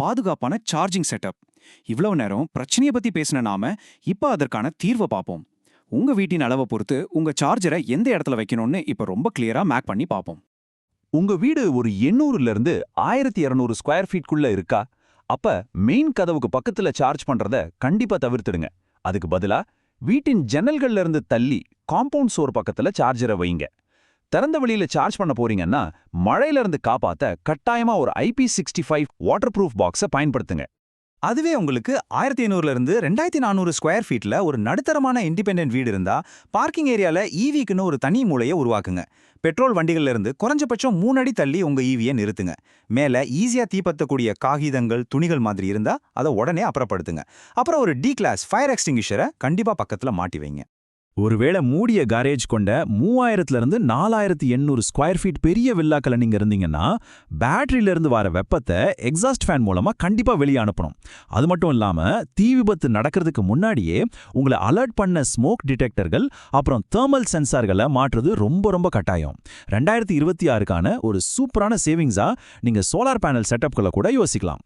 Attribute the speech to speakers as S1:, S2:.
S1: பாதுகாப்பான charging setup. இவ்வளவு நேரம் பிரச்சனையை பத்தி பேசின நாம இப்ப அதற்கான தீர்வை பார்ப்போம். உங்க வீட்டின் அளவை பொறுத்து உங்க சார்ஜரை எந்த இடத்துல வைக்கணும்னு இப்ப ரொம்ப கிளியரா மேக் பண்ணி பார்ப்போம்.
S2: உங்க வீடு ஒரு 800ல இருந்து 1200 ஸ்கொயர் ஃபீட்குள்ள இருக்கா? அப்ப மெயின் கதவுக்கு பக்கத்துல சார்ஜ் பண்றத கண்டிப்பா தவிர்த்துடுங்க. அதுக்கு பதிலா வீட்டின் ஜன்னல்கள்ல இருந்து தள்ளி காம்பவுண்ட் சோர் பக்கத்துல சார்ஜரை வைங்க. திறந்த வெளியில சார்ஜ் பண்ண போறீங்கன்னா மழையில இருந்து காப்பாத்த கட்டாயமா ஒரு IP65 வாட்டர் ப்ரூஃப் பாக்ஸை பயன்படுத்துங்க.
S3: அதுவே உங்களுக்கு 1500ல இருந்து 2400 ஸ்கொயர் ஃபீட்ல ஒரு நடுத்தரமான இண்டிபெண்டன்ட் வீடு இருந்தா பார்க்கிங் ஏரியால ஈவிக்குன்னு ஒரு தனி மூலையை உருவாக்குங்க. பெட்ரோல் வண்டிகள்ல இருந்து குறைஞ்சபட்சம் 3 அடி தள்ளி உங்க ஈவியை நிறுத்துங்க. மேல ஈஸியா தீப்பத்தக்கூடிய காகிதங்கள், துணிகள் மாதிரி இருந்தா அதை உடனே அப்புறப்படுத்துங்க. அப்புறம் ஒரு டி கிளாஸ் ஃபயர் எக்ஸ்டிங்விஷரை கண்டிப்பா பக்கத்துல மாட்டி வைங்க.
S4: ஒருவேளை மூடிய காரேஜ் கொண்ட 3000ல இருந்து 4800 ஸ்கொயர் ஃபீட் பெரிய வில்லாக்கள் நீங்க இருந்தீங்கன்னா பேட்டரியில இருந்து வர வெப்பத்தை எக்ஸாஸ்ட் ஃபேன் மூலமா கண்டிப்பா வெளியே அனுப்பணும். அது மட்டும் இல்லாம தீ விபத்து நடக்கிறதுக்கு முன்னாடியே உங்களை அலர்ட் பண்ண ஸ்மோக் டிடெக்டர்கள் அப்புறம் தெர்மல் சென்சார்களை மாற்றுறது ரொம்ப ரொம்ப கட்டாயம். 2026க்கான ஒரு சூப்பரான சேவிங்ஸா நீங்க சோலார் பேனல் செட்டப்களை கூட யோசிக்கலாம்.